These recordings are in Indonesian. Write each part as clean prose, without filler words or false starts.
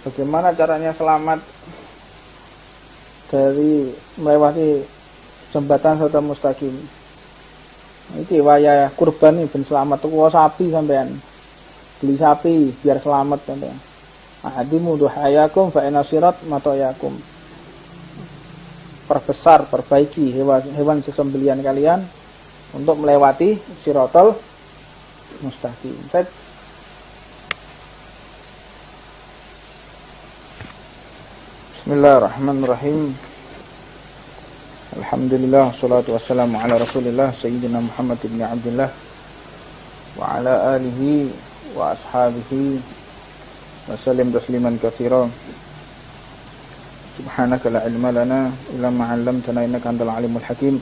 Bagaimana caranya selamat dari melewati jembatan serta mustaqim? Iki waya kurban nih ben selamat tuku sapi sampean. Beli sapi biar selamat sampean. Ahadimu duhayakum fa inna sirat matayakum. Perbesar, perbaiki hewan sesembelian kalian untuk melewati siratal mustaqim. Bismillahirrahmanirrahim. Alhamdulillah, salatu wassalamu ala rasulillah Sayyidina Muhammad ibn Abdullah wa ala alihi wa ashabihi wa sallim tasliman katsira. Subhanaka la ilma lana illa ma 'allamtana innaka antal alimul hakim.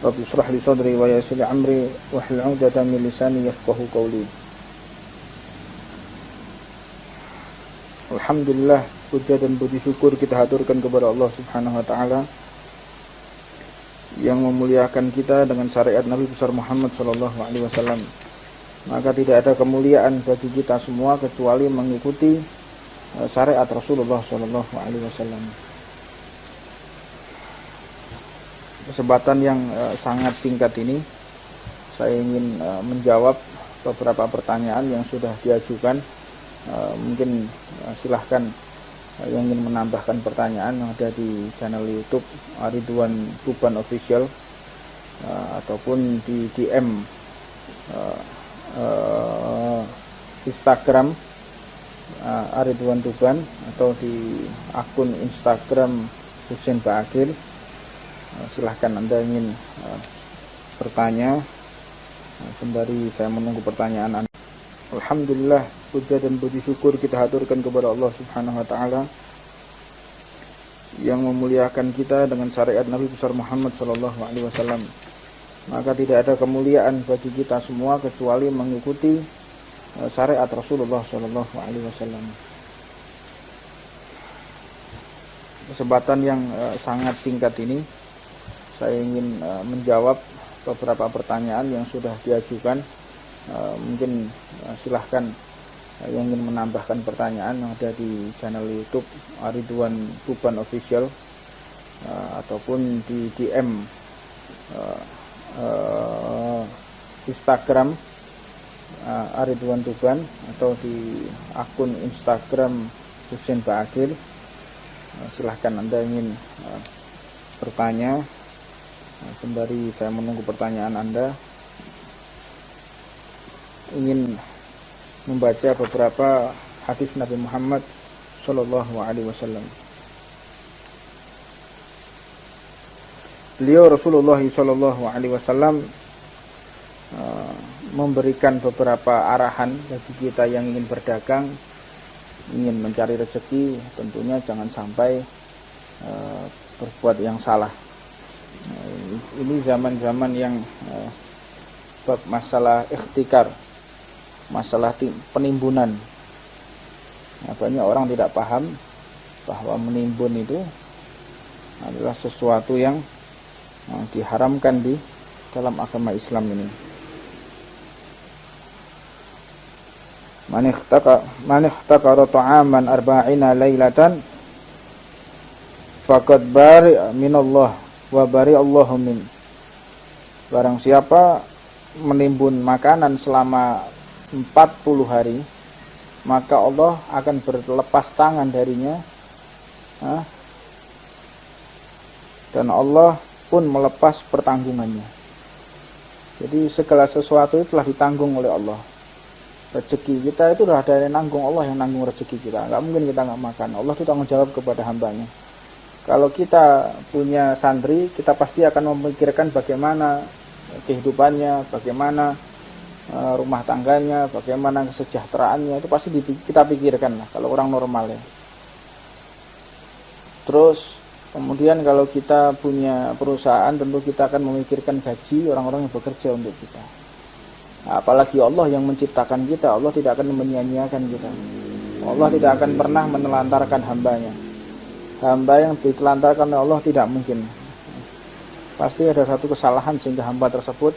Rabbi shrah li sadri wa yassir li amri wahlul 'uqdatam min lisani yafqahu qawli. Alhamdulillah, puja dan puji syukur kita haturkan kepada Allah Subhanahu wa taala yang memuliakan kita dengan syariat Nabi besar Muhammad sallallahu alaihi wasallam. Maka tidak ada kemuliaan bagi kita semua kecuali mengikuti syariat Rasulullah sallallahu alaihi wasallam. Kesempatan yang sangat singkat ini saya ingin menjawab beberapa pertanyaan yang sudah diajukan. Mungkin silahkan yang ingin menambahkan pertanyaan yang ada di channel YouTube Ridwan Tuban Official ataupun di DM Instagram Ridwan Tuban atau di akun Instagram Husain Ba'akil. Silahkan Anda ingin bertanya sembari saya menunggu pertanyaan Anda. Alhamdulillah, puja dan puji syukur kita haturkan kepada Allah Subhanahu wa taala yang memuliakan kita dengan syariat Nabi besar Muhammad sallallahu alaihi wasallam. Maka tidak ada kemuliaan bagi kita semua kecuali mengikuti syariat Rasulullah sallallahu alaihi wasallam. Kesempatan yang sangat singkat ini saya ingin menjawab beberapa pertanyaan yang sudah diajukan. Mungkin silahkan yang ingin menambahkan pertanyaan yang ada di channel YouTube Ridwan Tuban Official ataupun di DM Instagram Ridwan Tuban atau di akun Instagram Husain Ba'akil. Silahkan Anda ingin bertanya sembari saya menunggu pertanyaan Anda. Ingin membaca beberapa hadis Nabi Muhammad sallallahu alaihi wasallam. Beliau Rasulullah sallallahu alaihi wasallam memberikan beberapa arahan bagi kita yang ingin berdagang, ingin mencari rezeki, tentunya jangan sampai berbuat yang salah. Ini zaman-zaman yang bab masalah ikhtikar, masalah penimbunan. Banyak orang tidak paham bahwa menimbun itu adalah sesuatu yang diharamkan di dalam agama Islam ini. Man ikhtakara ta'aman arba'ina lailatan faqad bari minallah wa bari Allahu min. Barang siapa menimbun makanan selama 40 hari, maka Allah akan berlepas tangan darinya, dan Allah pun melepas pertanggungannya. Jadi segala sesuatu itu telah ditanggung oleh Allah. Rezeki kita itu sudah ada yang nanggung, Allah yang nanggung rezeki kita. Nggak mungkin kita nggak makan. Allah itu tanggung jawab kepada hambanya. Kalau kita punya santri, kita pasti akan memikirkan bagaimana kehidupannya, bagaimana rumah tangganya, bagaimana kesejahteraannya, itu pasti kita pikirkan lah kalau orang normal ya. Terus kemudian kalau kita punya perusahaan, tentu kita akan memikirkan gaji orang-orang yang bekerja untuk kita. Apalagi Allah yang menciptakan kita, Allah tidak akan menyia-nyiakan kita. Allah tidak akan pernah menelantarkan hambanya. Hamba yang ditelantarkan oleh Allah tidak mungkin. Pasti ada satu kesalahan sehingga hamba tersebut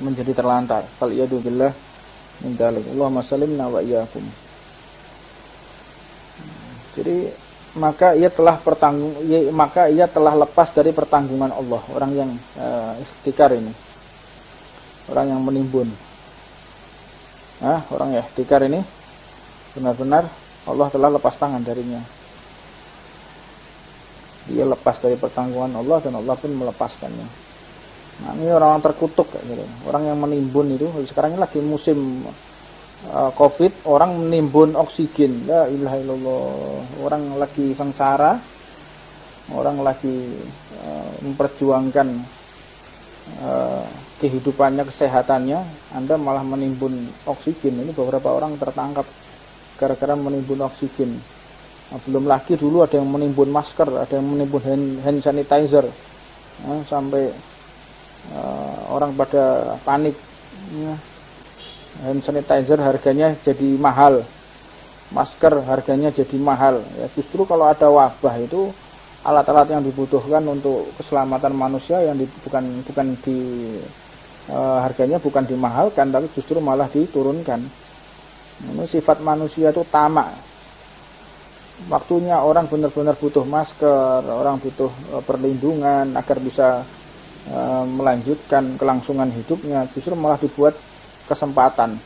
menjadi terlantar. Faliyadu billah min dzalik. Allahumma sallimna wa iyyakum. Jadi maka ia telah lepas dari pertanggungan Allah. Orang yang ihtikar ini, orang yang menimbun, orang yang ihtikar ini benar-benar Allah telah lepas tangan darinya. Dia lepas dari pertanggungan Allah dan Allah pun melepaskannya. Nah, ini orang terkutuk gitu. Orang yang menimbun itu sekarang ini lagi musim Covid, orang menimbun oksigen. La ilaha illallah. Orang lagi sengsara, orang lagi memperjuangkan kehidupannya, kesehatannya, Anda malah menimbun oksigen. Ini beberapa orang tertangkap gara-gara menimbun oksigen. Nah, belum lagi dulu ada yang menimbun masker, ada yang menimbun hand sanitizer, sampai orang pada panik. Hand sanitizer harganya jadi mahal, masker harganya jadi mahal. Ya, justru kalau ada wabah itu alat-alat yang dibutuhkan untuk keselamatan manusia yang harganya bukan dimahalkan, tapi justru malah diturunkan. Ini sifat manusia itu tamak. Waktunya orang benar-benar butuh masker, orang butuh perlindungan agar bisa melanjutkan kelangsungan hidupnya, justru malah dibuat kesempatan.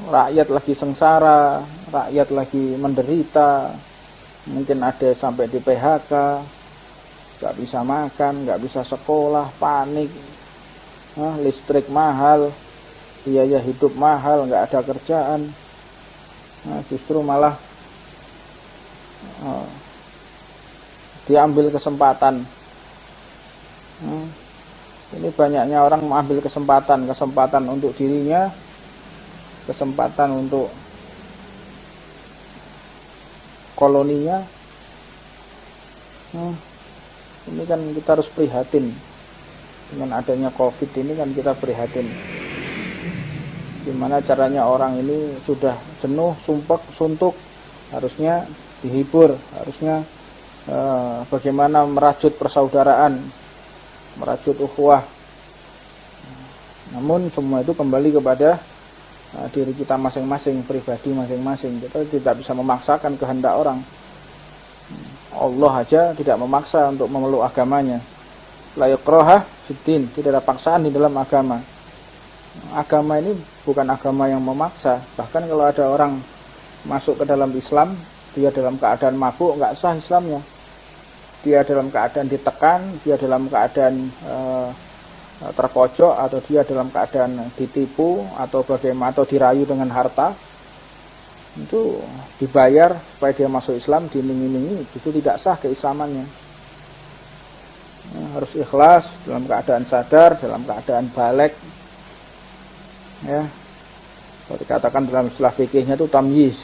Rakyat lagi sengsara, rakyat lagi menderita, mungkin ada sampai di PHK, gak bisa makan, gak bisa sekolah, panik, listrik mahal, biaya hidup mahal, gak ada kerjaan. Justru malah diambil kesempatan. Ini banyaknya orang mengambil kesempatan untuk dirinya, kesempatan untuk koloninya. Ini kan kita harus prihatin dengan adanya Covid ini, kan kita prihatin. Gimana caranya orang ini sudah jenuh, sumpek, suntuk, harusnya dihibur, harusnya bagaimana merajut persaudaraan, merajut ukhuwah. Namun semua itu kembali kepada diri kita masing-masing, pribadi masing-masing. Kita tidak bisa memaksakan kehendak orang. Allah aja tidak memaksa untuk memeluk agamanya. La yukraha fiddin, tidak ada paksaan di dalam agama. Agama ini bukan agama yang memaksa. Bahkan kalau ada orang masuk ke dalam Islam, dia dalam keadaan mabuk, enggak sah Islamnya. Dia dalam keadaan ditekan, dia dalam keadaan terpojok, atau dia dalam keadaan ditipu, atau bagaimana, atau dirayu dengan harta, itu dibayar supaya dia masuk Islam, diiming-imingi, itu tidak sah keislamannya. Harus ikhlas, dalam keadaan sadar, dalam keadaan balik. Ya, kalau dikatakan dalam istilah fikihnya itu tamyiz.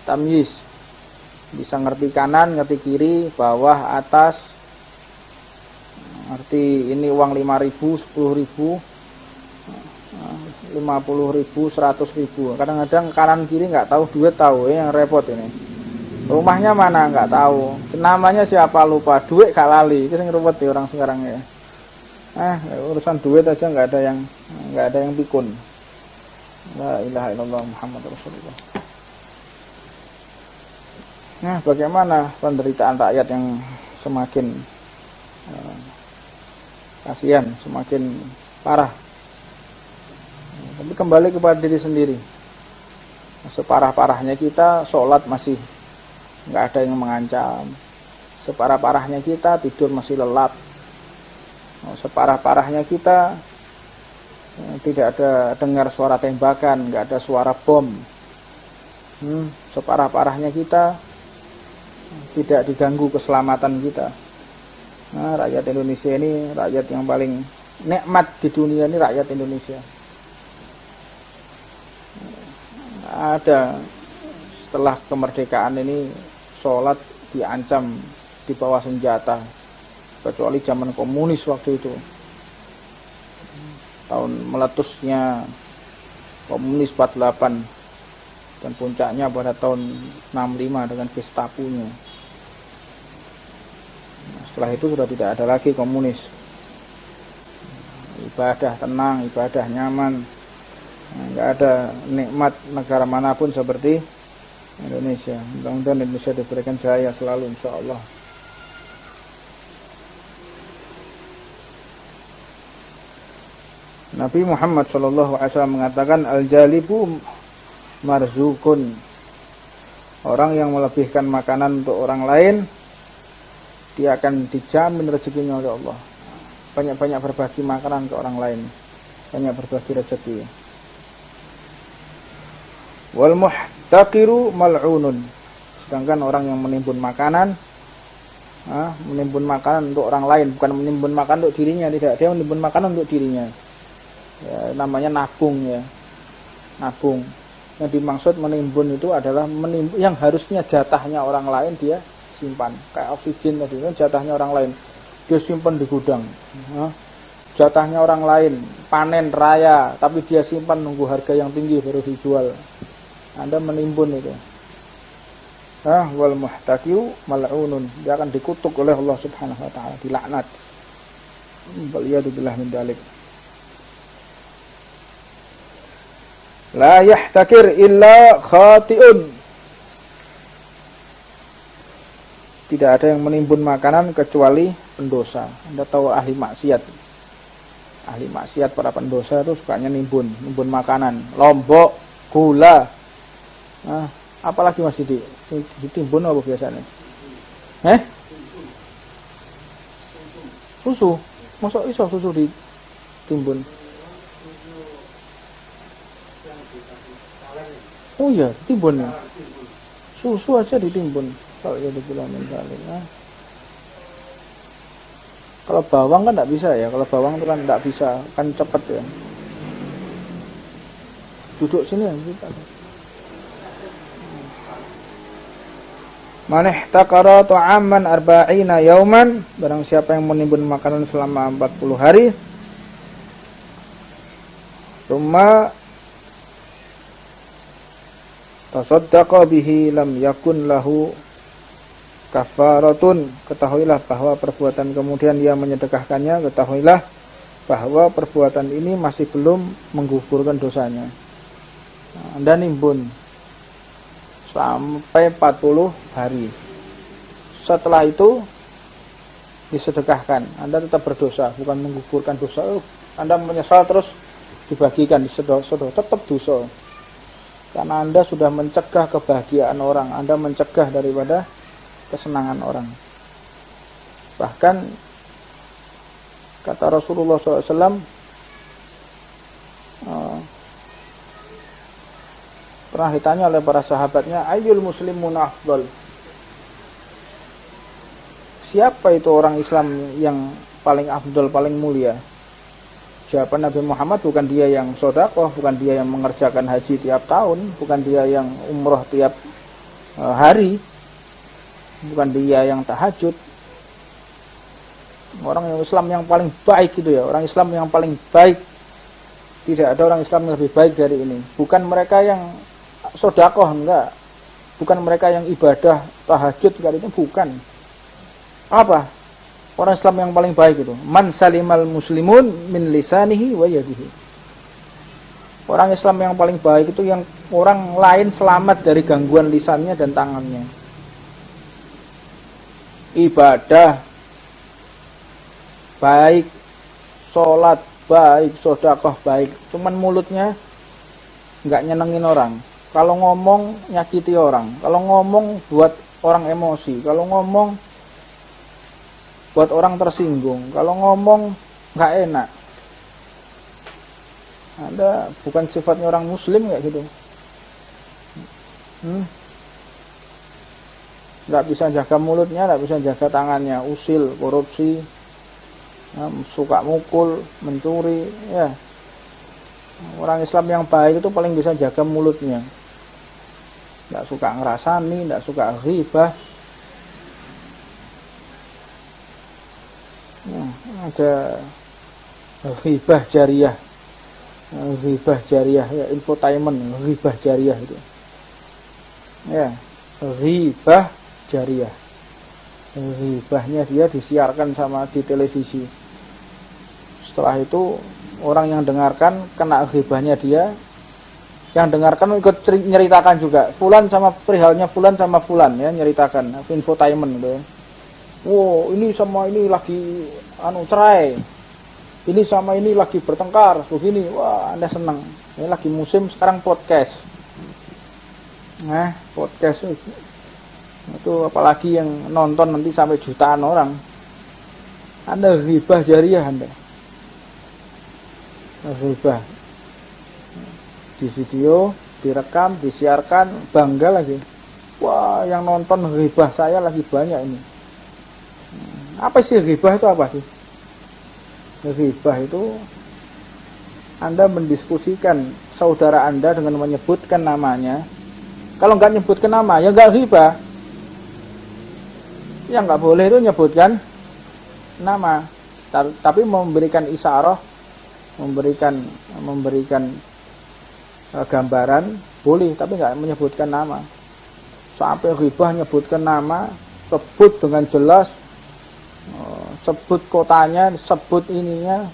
Tamyiz, bisa ngerti kanan, ngerti kiri, bawah, atas. Ngerti ini uang 5.000, 10.000, 50.000, 100.000. Kadang-kadang kanan kiri nggak tahu, duit tahu, yang repot ini. Rumahnya mana nggak tahu, namanya siapa lupa, duit gak lali. Itu yang repot di orang sekarang ya. Urusan duit aja nggak ada yang pikun. La ilaha illallah Muhammad Rasulullah. Nah, bagaimana penderitaan rakyat yang semakin kasihan, semakin parah. Tapi kembali kepada diri sendiri. Separah-parahnya kita sholat masih nggak ada yang mengancam. Separah-parahnya kita tidur masih lelap. Separah-parahnya kita tidak ada dengar suara tembakan, nggak ada suara bom. Separah-parahnya kita tidak diganggu keselamatan kita. Nah, rakyat Indonesia ini rakyat yang paling nikmat di dunia, ini rakyat Indonesia. Ada setelah kemerdekaan ini sholat diancam di bawah senjata, kecuali zaman komunis waktu itu, tahun meletusnya komunis 48 dan puncaknya pada tahun 65 dengan Gestaponya. Setelah itu sudah tidak ada lagi komunis. Ibadah tenang, ibadah nyaman, Nggak ada nikmat negara manapun seperti Indonesia. Mudah-mudahan Indonesia diberikan jaya selalu, insyaallah. Nabi Muhammad SAW mengatakan al-jalibu marzukun. Orang yang melebihkan makanan untuk orang lain, dia akan dijamin rezekinya oleh Allah. Banyak-banyak berbagi makanan ke orang lain, banyak berbagi rezeki. Wal muhtaqiru mal'unun. Sedangkan orang yang menimbun makanan, menimbun makanan untuk orang lain, bukan menimbun makanan untuk dirinya, tidak. Dia menimbun makanan untuk dirinya. Ya, namanya nabung ya. Nabung. Yang dimaksud menimbun itu adalah menimbun yang harusnya jatahnya orang lain dia simpan. Kayak oksigen tadi kan jatahnya orang lain. Dia simpan di gudang. Jatahnya orang lain panen raya, tapi dia simpan nunggu harga yang tinggi baru dijual. Anda menimbun itu. Wal muhtaqiu mal'unun. Dia akan dikutuk oleh Allah Subhanahu wa taala, dilaknat. Waliyadzubillah min dzalik. La yahtakir illa khati'un. Tidak ada yang menimbun makanan kecuali pendosa. Anda tahu ahli maksiat. Ahli maksiat, para pendosa itu sukanya nimbun makanan, lombok, gula. Apalagi masih ditimbun apa biasanya? Susu. Masa iso susu ditimbun? Oh iya, ditimbun ya. Susu aja ditimbun. Kalau ya dibilang balik. Kalau bawang kan tidak bisa ya. Kalau bawang itu kan tidak bisa, kan cepat ya. Duduk sini ya kita. Man ihtakara ta'aman arba'ina yauman, barang siapa yang menimbun makanan selama 40 hari. Tsumma tasaddaqa bihi lam yakun lahu kafaratun. Ketahuilah bahwa perbuatan kemudian dia menyedekahkannya, ketahuilah bahwa perbuatan ini masih belum menggugurkan dosanya. Anda nimbun sampai 40 hari. Setelah itu disedekahkan, Anda tetap berdosa, bukan menggugurkan dosa. Anda menyesal terus dibagikan, disedot, tetap dosa. Karena Anda sudah mencegah kebahagiaan orang, Anda mencegah daripada kesenangan orang. Bahkan kata Rasulullah SAW, pernah ditanya oleh para sahabatnya, ayyul muslimun afdal? Siapa itu orang Islam yang paling afdal, paling mulia? Jawaban Nabi Muhammad, bukan dia yang sedekah, bukan dia yang mengerjakan haji tiap tahun, bukan dia yang umroh tiap hari, bukan dia yang tahajud. Orang Islam yang paling baik itu ya, orang Islam yang paling baik. Tidak ada orang Islam yang lebih baik dari ini. Bukan mereka yang sedekah, enggak. Bukan mereka yang ibadah tahajud, enggak, itu bukan. Apa? Orang Islam yang paling baik itu man salimal muslimun min lisanihi wa yadihi. Orang Islam yang paling baik itu yang orang lain selamat dari gangguan lisannya dan tangannya. Ibadah baik, sholat baik, sedekah baik, cuman mulutnya enggak nyenengin orang. Kalau ngomong nyakiti orang, kalau ngomong buat orang emosi, kalau ngomong buat orang tersinggung, kalau ngomong nggak enak. Anda bukan sifatnya orang Muslim kayak gitu. Nggak bisa jaga mulutnya, nggak bisa jaga tangannya, usil, korupsi, suka mukul, mencuri, ya. Orang Islam yang baik itu paling bisa jaga mulutnya. Nggak suka ngerasani, nggak suka ghibah. Ada ghibah jariyah, ya, infotainment, ghibah jariyah itu, ya, ghibah jariyah. Ghibahnya dia disiarkan sama di televisi. Setelah itu orang yang dengarkan kena ghibahnya dia, Yang dengarkan ikut nyeritakan juga. Fulan sama perihalnya Fulan sama Fulan ya, nyeritakan infotainment gitu ya. Wow, ini sama ini lagi cerai. Ini sama ini lagi bertengkar begini. Wah, Anda senang. Ini lagi musim sekarang podcast. Nah, podcast itu apalagi yang nonton nanti sampai jutaan orang. Anda ghibah jariah Anda. Ghibah. Di video, direkam, disiarkan, bangga lagi. Wah, yang nonton ghibah saya lagi banyak ini. Apa sih ghibah itu apa sih? Ghibah itu Anda mendiskusikan saudara Anda dengan menyebutkan namanya. Kalau nggak nyebutkan nama, ya nggak ghibah. Yang nggak boleh itu nyebutkan nama, tapi memberikan isyarah, memberikan gambaran boleh, tapi nggak menyebutkan nama. Sampai ghibah nyebutkan nama, sebut dengan jelas, sebut kotanya, sebut ininya.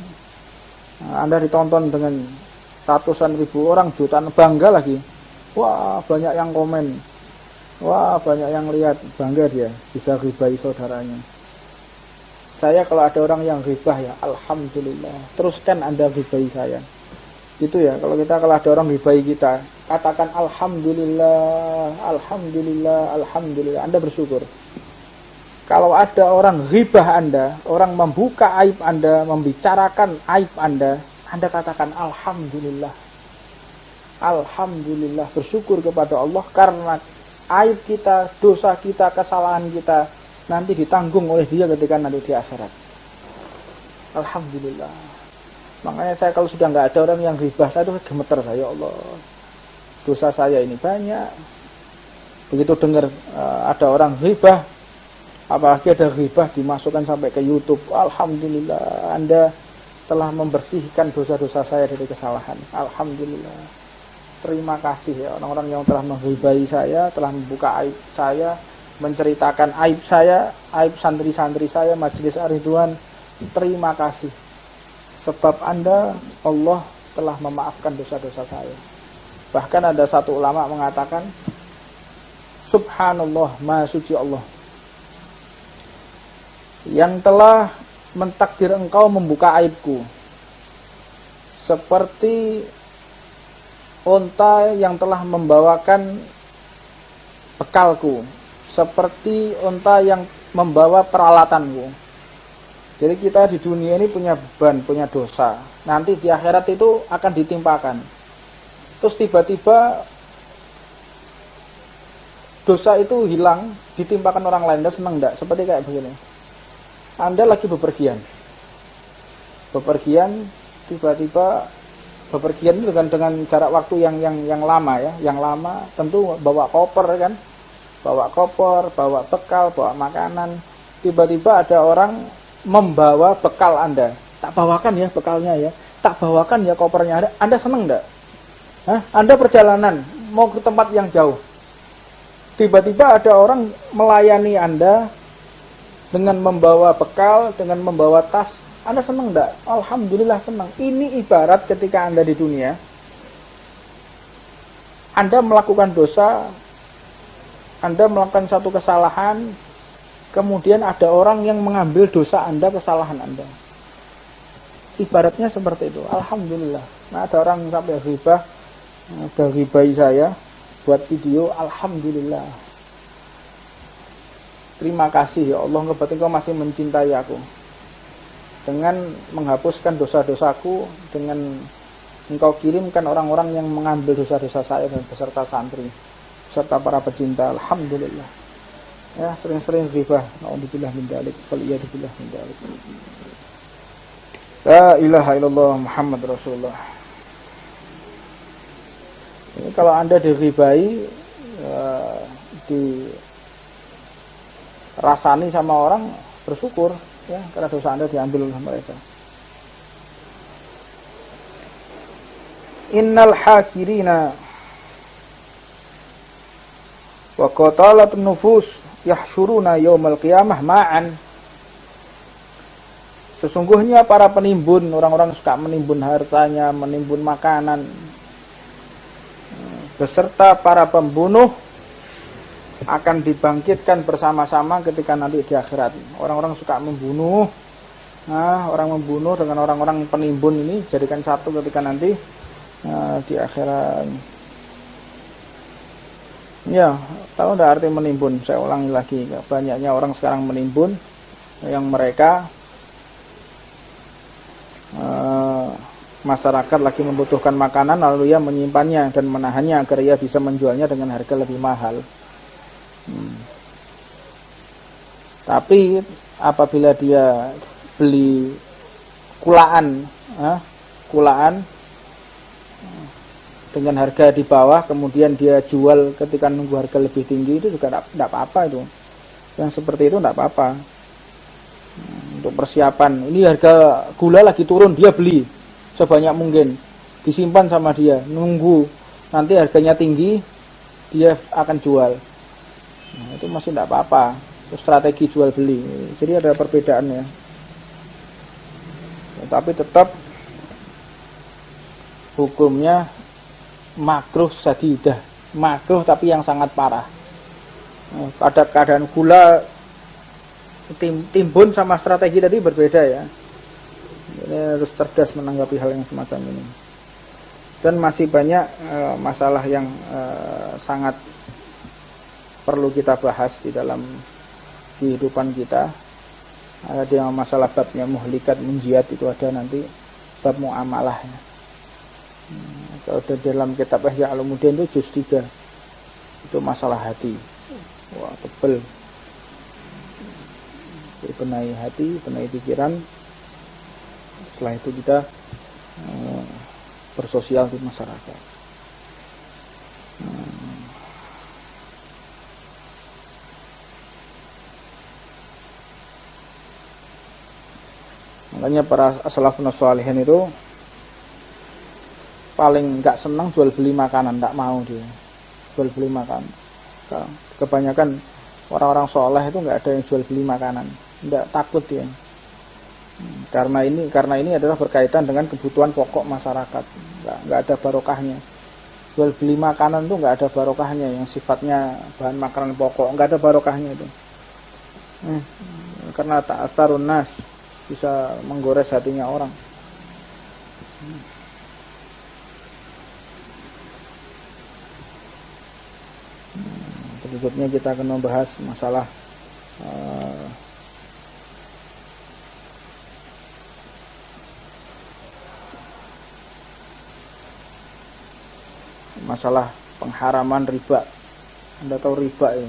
Anda ditonton dengan ratusan ribu orang, jutaan, bangga lagi. Wah, banyak yang komen, wah banyak yang lihat, bangga dia bisa ghibahi saudaranya. Saya kalau ada orang yang ghibah ya alhamdulillah, teruskan Anda ghibahi saya. Itu ya, kalau ada orang ghibahi kita, katakan alhamdulillah, alhamdulillah, alhamdulillah. Anda bersyukur. Kalau ada orang ghibah Anda, orang membuka aib Anda, membicarakan aib Anda katakan alhamdulillah. Alhamdulillah, bersyukur kepada Allah karena aib kita, dosa kita, kesalahan kita nanti ditanggung oleh Dia ketika nanti di akhirat. Alhamdulillah. Makanya saya kalau sudah nggak ada orang yang ghibah, saya itu gemeter, saya Allah, dosa saya ini banyak. Begitu dengar ada orang ghibah, apalagi ada ghibah dimasukkan sampai ke YouTube, alhamdulillah, Anda telah membersihkan dosa-dosa saya dari kesalahan. Alhamdulillah. Terima kasih ya orang-orang yang telah menghibahi saya, telah membuka aib saya, menceritakan aib saya, aib santri-santri saya, majelis Ar-Ridwan. Terima kasih. Sebab Anda, Allah telah memaafkan dosa-dosa saya. Bahkan ada satu ulama mengatakan, Subhanallah, Maha Suci Allah, yang telah mentakdir engkau membuka aibku, seperti unta yang telah membawakan bekalku, seperti unta yang membawa peralatanku. Jadi kita di dunia ini punya beban, punya dosa. Nanti di akhirat itu akan ditimpakan. Terus tiba-tiba dosa itu hilang, ditimpakan orang lain. Anda senang enggak? Seperti kayak begini. Anda lagi bepergian, tiba-tiba bepergian itu dengan jarak waktu yang lama ya, yang lama. Tentu bawa koper kan, bawa koper, bawa bekal, bawa makanan. Tiba-tiba ada orang membawa bekal Anda. Tak bawakan ya bekalnya ya, tak bawakan ya kopernya. Anda senang enggak? Anda perjalanan mau ke tempat yang jauh, tiba-tiba ada orang melayani Anda dengan membawa bekal, dengan membawa tas. Anda senang enggak? Alhamdulillah senang. Ini ibarat ketika Anda di dunia, Anda melakukan dosa, Anda melakukan satu kesalahan, kemudian ada orang yang mengambil dosa Anda, kesalahan Anda. Ibaratnya seperti itu. Alhamdulillah. Nah, ada orang sampai ghibah, ada ghibahi saya buat video. Alhamdulillah. Terima kasih ya Allah, kebetulan Engkau masih mencintai aku. Dengan menghapuskan dosa-dosaku, dengan Engkau kirimkan orang-orang yang mengambil dosa-dosa saya dan beserta santri, beserta para pecinta. Alhamdulillah. Ya, sering-sering ghibah. Na'udzubillah min dzalik, wal iyad billah min dzalik. La ilaha illallah Muhammad Rasulullah. Ini kalau Anda dighibahi, dirasani sama orang, bersyukur ya, karena dosa Anda diambil oleh mereka. Innal hakirina wa qatalatun nufus yahsyuruna yaumal qiyamah ma'an. Sesungguhnya para penimbun, orang-orang suka menimbun hartanya, menimbun makanan, beserta para pembunuh akan dibangkitkan bersama-sama ketika nanti di akhirat. Orang-orang suka membunuh, orang membunuh dengan orang-orang penimbun ini jadikan satu ketika nanti di akhirat. Ya, tahu enggak arti menimbun? Saya ulangi lagi, banyaknya orang sekarang menimbun yang mereka masyarakat lagi membutuhkan makanan lalu ia menyimpannya dan menahannya agar ia bisa menjualnya dengan harga lebih mahal. Tapi apabila dia beli kulaan dengan harga di bawah, kemudian dia jual ketika nunggu harga lebih tinggi, itu juga tidak apa-apa itu. Yang seperti itu tidak apa-apa. Untuk persiapan, ini harga gula lagi turun, dia beli sebanyak mungkin, disimpan sama dia, nunggu nanti harganya tinggi, dia akan jual. Nah, itu masih tidak apa-apa. Itu strategi jual beli. Jadi ada perbedaannya. Tapi tetap hukumnya makruh sadidah, makruh tapi yang sangat parah. Pada keadaan gula timbun sama strategi tadi berbeda ya. Jadi harus cerdas menanggapi hal yang semacam ini. Dan masih banyak masalah yang sangat perlu kita bahas di dalam kehidupan kita. Ada yang masalah babnya muhlikat munjiat, itu ada nanti bab muamalahnya. Kalau di dalam kitab Ihya Ulumuddin itu juz 3, itu masalah hati. Wah, tebel. Benahi hati, benahi pikiran. Setelah itu kita bersosial di masyarakat. Makanya para salafun shalihin itu paling enggak senang jual beli makanan, enggak mau dia jual beli makanan. Kebanyakan orang-orang soleh itu enggak ada yang jual beli makanan, enggak, takut dia. Karena ini adalah berkaitan dengan kebutuhan pokok masyarakat, enggak ada barokahnya. Jual beli makanan itu enggak ada barokahnya, yang sifatnya bahan makanan pokok enggak ada barokahnya itu. Karena ta'atsarun nas, bisa menggores hatinya orang. Berikutnya kita akan membahas masalah pengharaman riba. Anda tahu riba ya?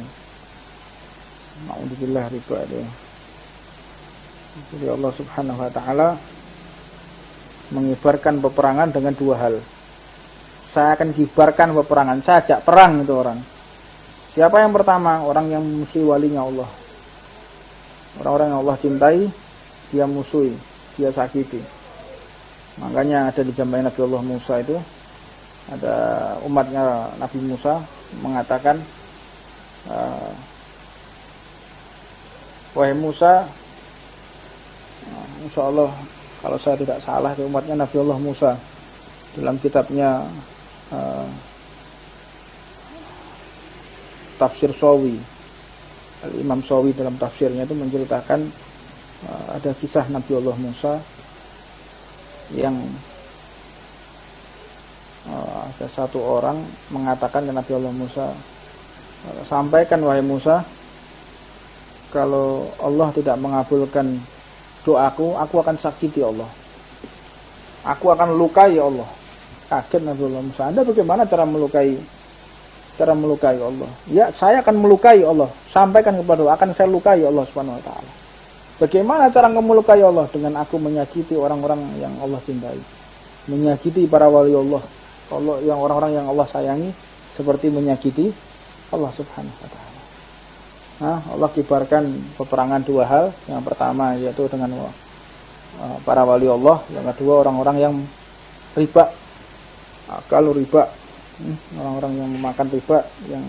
Ma'udzubillah, riba itu. Jadi Allah Subhanahu wa ta'ala mengibarkan peperangan dengan dua hal. Saya akan kibarkan peperangan, saya ajak perang itu orang. Siapa yang pertama? Orang yang musuhi walinya Allah. Orang-orang yang Allah cintai, dia musuhi, dia sakiti. Makanya ada di zaman Nabi Allah Musa itu, ada umatnya Nabi Musa mengatakan, wahai Musa, insya Allah kalau saya tidak salah itu umatnya Nabi Allah Musa, dalam kitabnya Tafsir Shawi, Imam Shawi dalam tafsirnya itu menceritakan ada kisah Nabi Allah Musa yang ada satu orang mengatakan ke Nabi Allah Musa, sampaikan wahai Musa, kalau Allah tidak mengabulkan doaku, aku akan sakiti Allah, aku akan lukai Allah. Kaget Nabi Allah Musa, Anda bagaimana cara melukai Allah? Ya, saya akan melukai Allah. Sampaikan kepada Allah, akan saya lukai Allah Subhanahu wa ta'ala. Bagaimana cara melukai Allah? Dengan aku menyakiti orang-orang yang Allah cintai, menyakiti para wali Allah, yang orang-orang yang Allah sayangi, seperti menyakiti Allah Subhanahu wa ta'ala. Allah kibarkan peperangan dua hal. Yang pertama yaitu dengan para wali Allah, yang kedua orang-orang yang riba. Kalau riba, orang-orang yang memakan riba, yang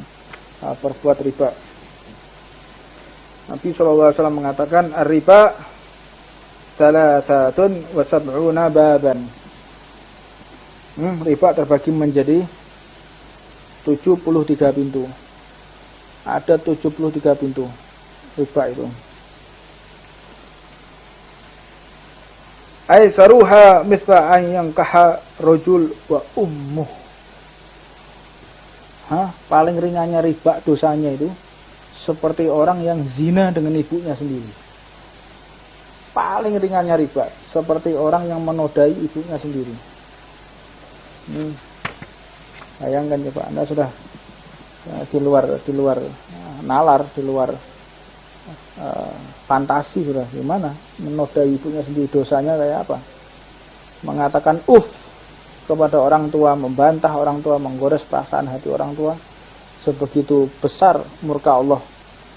berbuat riba. Nabi SAW mengatakan, ar-riba thalathatun wa sab'una baban. Riba terbagi menjadi 73 pintu. Ada 73 pintu riba itu. Aisaruha mithla an yankaha rajul wa ummuh. Paling ringannya riba dosanya itu seperti orang yang zina dengan ibunya sendiri. Paling ringannya riba seperti orang yang menodai ibunya sendiri. Bayangkan ya Pak, Anda sudah di luar nalar, di luar fantasi sudah, gimana menodai ibunya sendiri, dosanya kayak apa? Mengatakan kepada orang tua, membantah orang tua, menggores perasaan hati orang tua. Sebegitu besar murka Allah.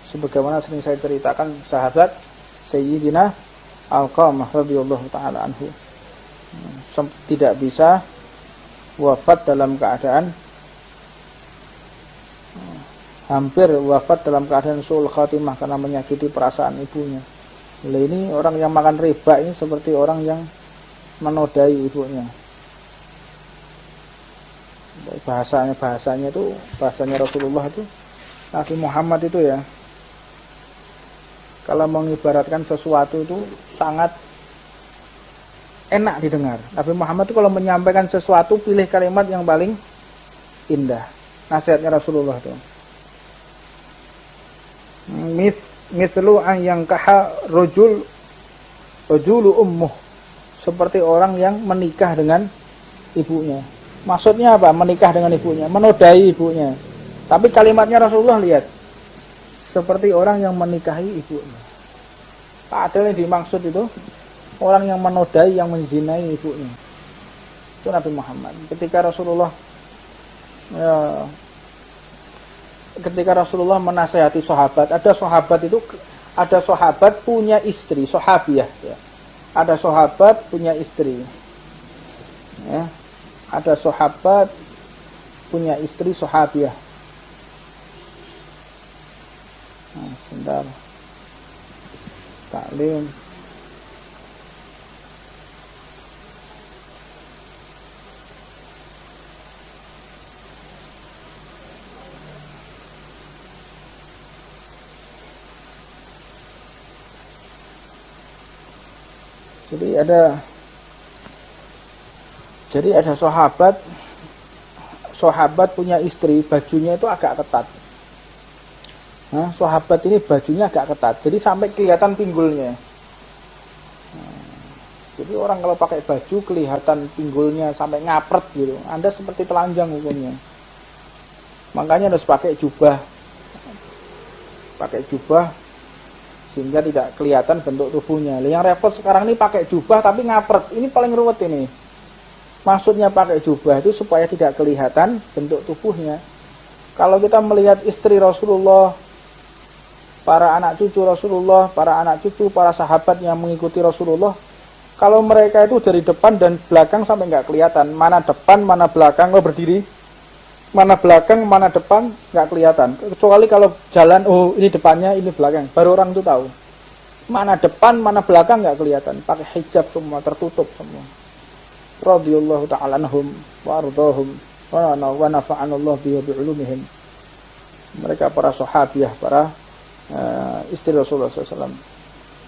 Sebagaimana sering saya ceritakan sahabat Sayyidina Alqamah radhiyallahu taala anhu, tidak bisa wafat dalam keadaan hampir wafat dalam keadaan su'ul khatimah karena menyakiti perasaan ibunya. Ini orang yang makan riba ini seperti orang yang menodai ibunya. Bahasanya itu bahasanya Rasulullah itu, Nabi Muhammad itu ya, kalau mengibaratkan sesuatu itu sangat enak didengar. Nabi Muhammad itu kalau menyampaikan sesuatu pilih kalimat yang paling indah. Nasihatnya Rasulullah itu. Mithlu an yankaha rajulu ummuh, seperti orang yang menikah dengan ibunya. Maksudnya apa? Menikah dengan ibunya, menodai ibunya. Tapi kalimatnya Rasulullah lihat, seperti orang yang menikahi ibunya. Padahal yang dimaksud itu orang yang menodai, yang menzinai ibunya. Itu Nabi Muhammad. Ketika Rasulullah menasihati sahabat, ada sahabat punya istri, sahabiah ya. Ada sahabat punya istri. Ya. Ada sahabat punya istri sahabiah. Sebentar. Taklim. Jadi ada sahabat punya istri, bajunya itu agak ketat. Sahabat ini bajunya agak ketat, jadi sampai kelihatan pinggulnya. Jadi orang kalau pakai baju kelihatan pinggulnya sampai ngapret gitu, Anda seperti telanjang hukumnya. Makanya harus pakai jubah sehingga tidak kelihatan bentuk tubuhnya. Yang repot sekarang ini pakai jubah tapi ngapret, ini paling ruwet ini. Maksudnya pakai jubah itu supaya tidak kelihatan bentuk tubuhnya. Kalau kita melihat istri Rasulullah, para anak cucu Rasulullah, para sahabat yang mengikuti Rasulullah, kalau mereka itu dari depan dan belakang sampai nggak kelihatan, mana depan, mana belakang, kalau berdiri, mana belakang, mana depan, nggak kelihatan. Kecuali kalau jalan, ini depannya, ini belakang, baru orang itu tahu. Mana depan, mana belakang nggak kelihatan. Pakai hijab semua, tertutup semua. Radhiyallahu ta'ala anhum wa ardhahum wa nafa'anallahu bi'ulumihim. Mereka para sahabiah, para istri Rasulullah SAW,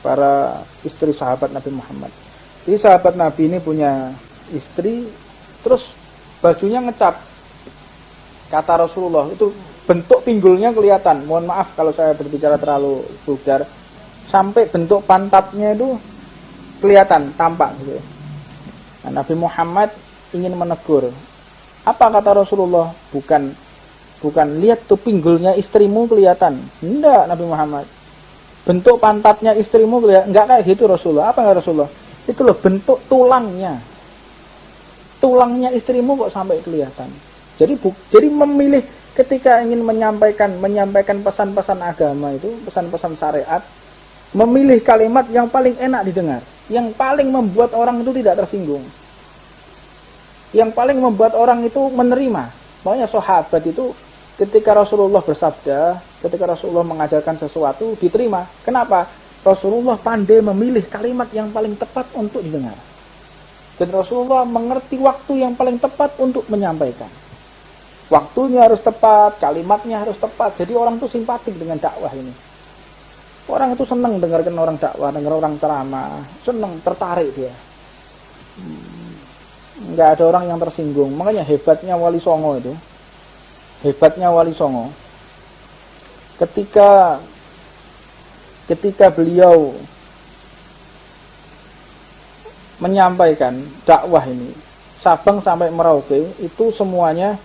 para istri sahabat Nabi Muhammad. Jadi sahabat Nabi ini punya istri, terus bajunya ngecap. Kata Rasulullah, itu bentuk pinggulnya kelihatan. Mohon maaf kalau saya berbicara terlalu vulgar. Sampai bentuk pantatnya itu kelihatan, tampak gitu. Nah, Nabi Muhammad ingin menegur. Apa kata Rasulullah? Bukan lihat tuh pinggulnya istrimu kelihatan. Enggak, Nabi Muhammad. Bentuk pantatnya istrimu kelihatan. Enggak kayak gitu Rasulullah. Apa kata Rasulullah? Itu loh bentuk tulangnya. Tulangnya istrimu kok sampai kelihatan. Jadi memilih ketika ingin menyampaikan pesan-pesan agama itu, pesan-pesan syariat, memilih kalimat yang paling enak didengar, yang paling membuat orang itu tidak tersinggung, yang paling membuat orang itu menerima. Makanya sahabat itu ketika Rasulullah bersabda, ketika Rasulullah mengajarkan sesuatu, diterima. Kenapa? Rasulullah pandai memilih kalimat yang paling tepat untuk didengar. Dan Rasulullah mengerti waktu yang paling tepat untuk menyampaikan. Waktunya harus tepat, kalimatnya harus tepat. Jadi orang itu simpatik dengan dakwah ini. Orang itu senang dengarkan orang dakwah, dengar orang ceramah, senang, tertarik dia. Enggak ada orang yang tersinggung. Makanya hebatnya Wali Songo itu. Hebatnya Wali Songo. Ketika beliau menyampaikan dakwah ini, Sabang sampai Merauke itu semuanya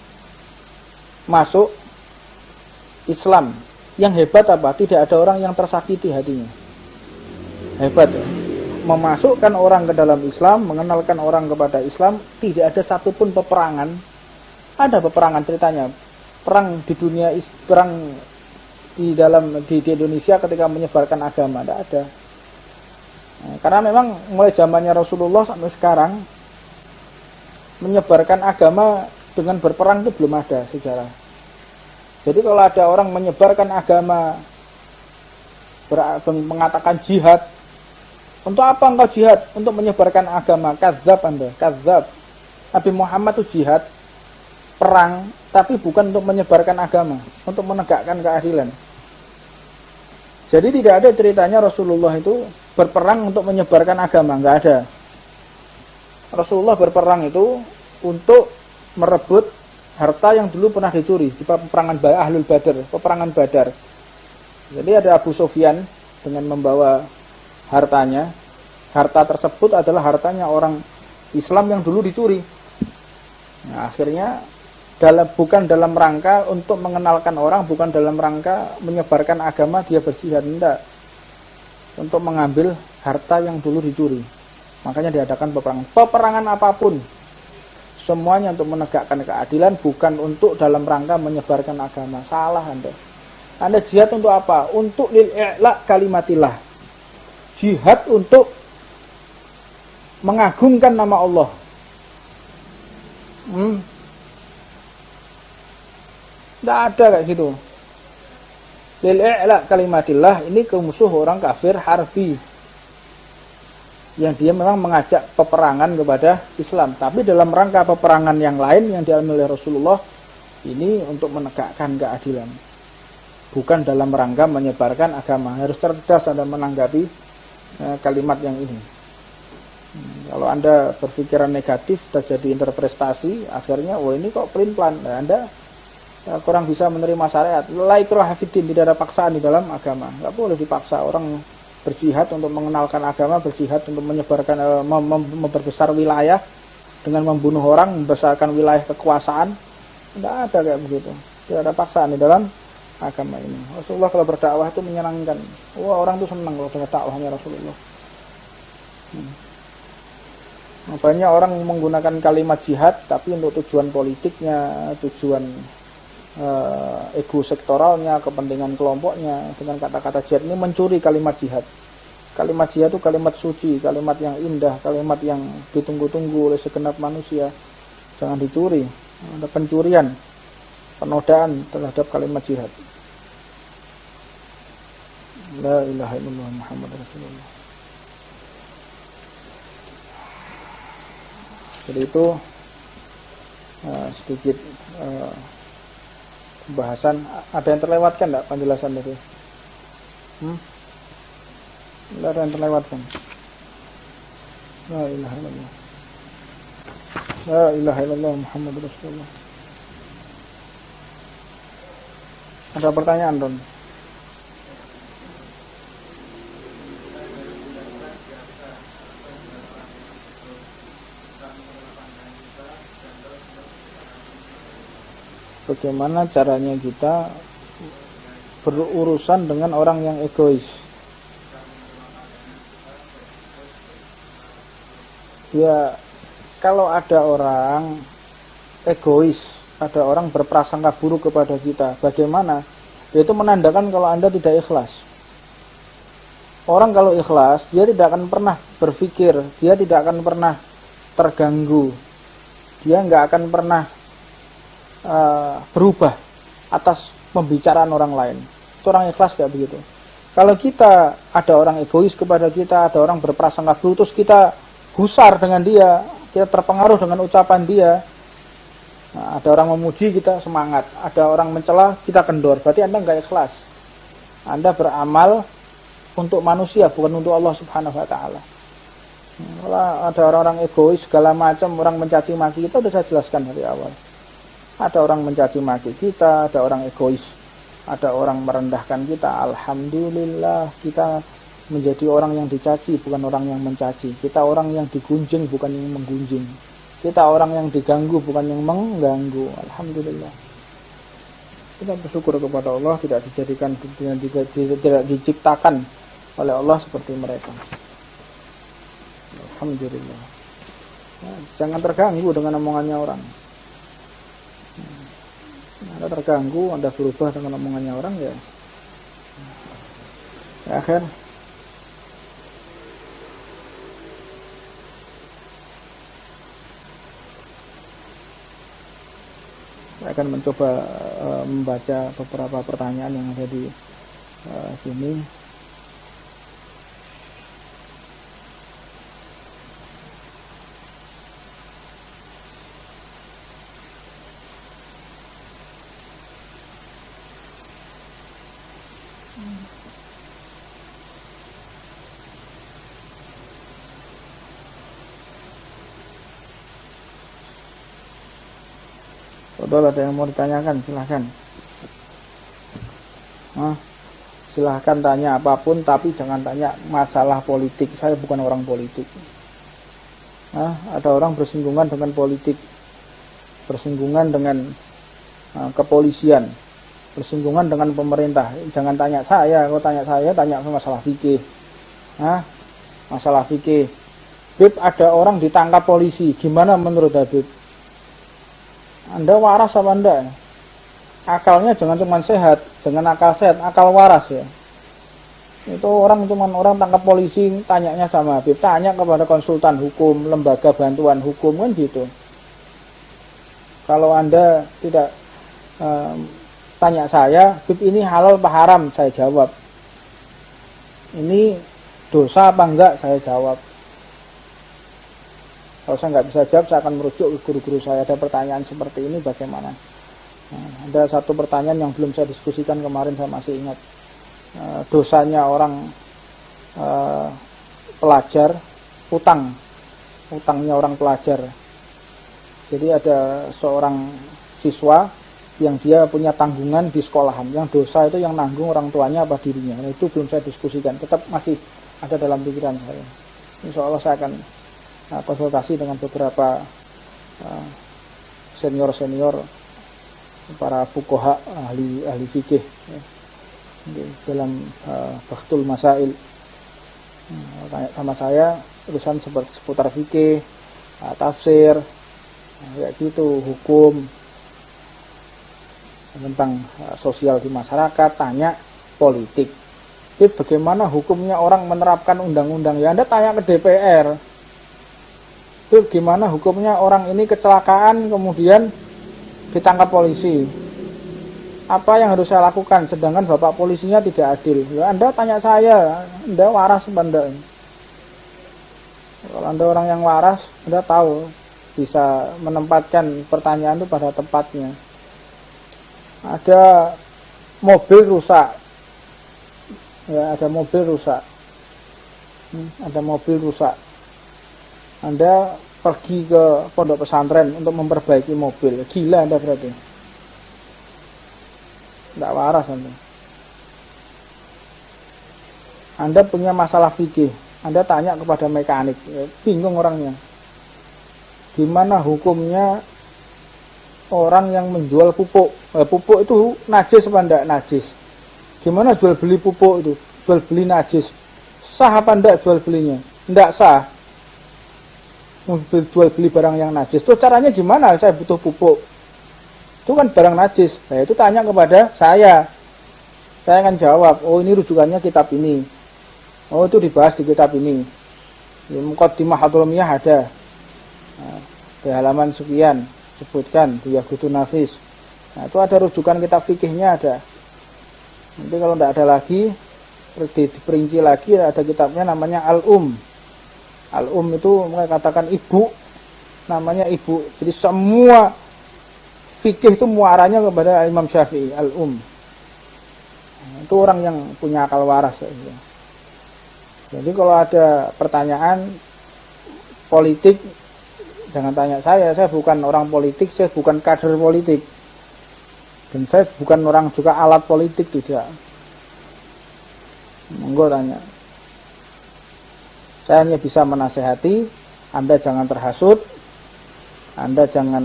masuk Islam. Yang hebat apa? Tidak ada orang yang tersakiti hatinya. Hebat ya? Memasukkan orang ke dalam Islam, mengenalkan orang kepada Islam, tidak ada satupun peperangan. Ada peperangan ceritanya, perang di dunia, perang di Indonesia ketika menyebarkan agama, tidak ada. Nah, karena memang mulai zamannya Rasulullah sampai sekarang menyebarkan agama dengan berperang itu belum ada sejarah. Jadi kalau ada orang menyebarkan agama, mengatakan jihad, untuk apa engkau jihad? Untuk menyebarkan agama. Kadzab Anda, kadzab. Nabi Muhammad itu jihad, perang, tapi bukan untuk menyebarkan agama, untuk menegakkan keadilan. Jadi tidak ada ceritanya Rasulullah itu berperang untuk menyebarkan agama, enggak ada. Rasulullah berperang itu untuk merebut harta yang dulu pernah dicuri di peperangan Ahlul Badar, peperangan Badar. Jadi ada Abu Sufyan dengan membawa hartanya. Harta tersebut adalah hartanya orang Islam yang dulu dicuri. Nah, akhirnya bukan dalam rangka untuk mengenalkan orang, bukan dalam rangka menyebarkan agama dia berjihad, tidak. Untuk mengambil harta yang dulu dicuri. Makanya diadakan peperangan. Peperangan apapun, semuanya untuk menegakkan keadilan, bukan untuk dalam rangka menyebarkan agama. Salah Anda. Anda jihad untuk apa? Untuk lil-i'la kalimatillah. Jihad untuk mengagungkan nama Allah. Tidak ada kayak gitu. Lil-i'la kalimatillah ini ke musuh orang kafir harbi, yang dia memang mengajak peperangan kepada Islam, tapi dalam rangka peperangan yang lain yang diambil oleh Rasulullah ini untuk menegakkan keadilan, bukan dalam rangka menyebarkan agama. Harus cerdas Anda menanggapi kalimat yang ini. Kalau Anda berpikiran negatif, terjadi interpretasi, akhirnya ini kok pelin-pelan. Nah, Anda kurang bisa menerima syariat. La ikraha fiddin, tidak ada paksaan di dalam agama. Enggak boleh dipaksa orang berjihad untuk mengenalkan agama, berjihad untuk menyebarkan, memperbesar wilayah dengan membunuh orang, membesarkan wilayah kekuasaan. Tidak ada kayak begitu. Tidak ada paksaan di dalam agama ini. Rasulullah kalau berdakwah itu menyenangkan. Wah, orang itu senang kalau dengar dakwahnya Rasulullah. Banyak orang menggunakan kalimat jihad tapi untuk tujuan politiknya, tujuan ego sektoralnya, kepentingan kelompoknya. Dengan kata-kata jihad ini mencuri kalimat jihad. Kalimat jihad itu kalimat suci, kalimat yang indah, kalimat yang ditunggu-tunggu oleh segenap manusia. Jangan dicuri. Ada pencurian, penodaan terhadap kalimat jihad. La ilaha illallah Muhammad Rasulullah. Jadi itu sedikit pembahasan. Ada yang terlewatkan enggak penjelasan tadi? Tidak ada yang terlewatkan. La ilaha illallah. La ilaha illallah Muhammad Rasulullah. Ada pertanyaan, Don? Bagaimana caranya kita berurusan dengan orang yang egois? Ya, kalau ada orang egois, ada orang berprasangka buruk kepada kita, bagaimana? Itu menandakan kalau Anda tidak ikhlas. Orang kalau ikhlas, dia tidak akan pernah berpikir, dia tidak akan pernah terganggu, dia nggak akan pernah berubah atas pembicaraan orang lain. Itu orang ikhlas kayak begitu. Kalau kita ada orang egois kepada kita, ada orang berprasangka buruk, terus kita gusar dengan dia, kita terpengaruh dengan ucapan dia, Nah, ada orang memuji kita semangat, ada orang mencela kita kendor. Berarti Anda enggak ikhlas. Anda beramal untuk manusia, bukan untuk Allah Subhanahu wa taala. Kalau ada orang-orang egois segala macam, orang mencaci maki kita, sudah saya jelaskan dari awal. Ada orang mencaci maki kita, ada orang egois, ada orang merendahkan kita. Alhamdulillah kita menjadi orang yang dicaci, bukan orang yang mencaci. Kita orang yang digunjing, bukan yang menggunjing. Kita orang yang diganggu, bukan yang mengganggu. Alhamdulillah. Kita bersyukur kepada Allah, tidak dijadikan, tidak diciptakan oleh Allah seperti mereka. Alhamdulillah. Nah, jangan terganggu dengan omongannya orang. Anda terganggu, Anda berubah dengan omongannya orang, ya akhir. Saya akan mencoba membaca beberapa pertanyaan yang ada di sini. Kalau ada yang mau ditanyakan, silahkan. Silahkan tanya apapun, tapi jangan tanya masalah politik. Saya bukan orang politik. Ada orang bersinggungan dengan politik, bersinggungan dengan kepolisian, bersinggungan dengan pemerintah. Jangan tanya saya. Kalau tanya saya, tanya masalah fikih. Masalah fikih. Bib, ada orang ditangkap polisi. Gimana menurut Habib? Anda waras apa enggak? Akalnya jangan cuma sehat, jangan akal sehat, akal waras ya. Itu orang tangkap polisi, tanyanya sama Habib, tanya kepada konsultan hukum, lembaga bantuan hukum, kan gitu. Kalau Anda tidak tanya saya, Habib ini halal apa haram, saya jawab. Ini dosa apa enggak, saya jawab. Kalau saya nggak bisa jawab, saya akan merujuk ke guru-guru saya. Ada pertanyaan seperti ini, bagaimana? Ada satu pertanyaan yang belum saya diskusikan kemarin, saya masih ingat. Dosanya orang pelajar, utangnya orang pelajar. Jadi ada seorang siswa yang dia punya tanggungan di sekolahan. Yang dosa itu yang nanggung orang tuanya apa dirinya. Nah, itu belum saya diskusikan, tetap masih ada dalam pikiran saya. Insya Allah saya akan konsultasi dengan beberapa senior para fuqaha ahli fikih dalam Bakhtul Masail. Tanya sama saya urusan seputar fikih, tafsir, kayak gitu, hukum tentang sosial di masyarakat, tanya politik. Jadi bagaimana hukumnya orang menerapkan undang-undang? Ya Anda tanya ke DPR. Itu gimana hukumnya orang ini kecelakaan kemudian ditangkap polisi, apa yang harus saya lakukan sedangkan bapak polisinya tidak adil? Ya Anda tanya saya, Anda waras apa enggak? Kalau Anda orang yang waras, Anda tahu bisa menempatkan pertanyaan itu pada tempatnya. Ada mobil rusak, ya ada mobil rusak, ada mobil rusak. Anda pergi ke pondok pesantren untuk memperbaiki mobil. Gila Anda berarti. Tidak waras Anda. Anda punya masalah fikih. Anda tanya kepada mekanik. Ya, bingung orangnya. Gimana hukumnya orang yang menjual pupuk? Pupuk itu najis apa enggak najis? Gimana jual beli pupuk itu? Jual beli najis. Sah apa enggak jual belinya? Enggak sah. Jual beli barang yang najis. Terus caranya gimana? Saya butuh pupuk. Itu kan barang najis. Nah, itu tanya kepada saya. Saya akan jawab, oh ini rujukannya kitab ini. Oh itu dibahas di kitab ini. Di Muqaddimah Hadramiyah ada. Nah, di halaman sekian sebutkan di Yaqutun Nafis. Nah, itu ada rujukan kitab fikihnya ada. Nanti kalau tidak ada lagi, diperinci lagi ada kitabnya namanya Al-Um. Al-Um itu mengatakan ibu, namanya ibu. Jadi semua fikih itu muaranya kepada Imam Syafi'i itu orang yang punya akal waras ya. Jadi kalau ada pertanyaan politik, jangan tanya saya bukan orang politik, saya bukan kader politik, dan saya bukan orang juga alat politik, tidak. Monggo tanya. Saya hanya bisa menasehati, Anda jangan terhasut, Anda jangan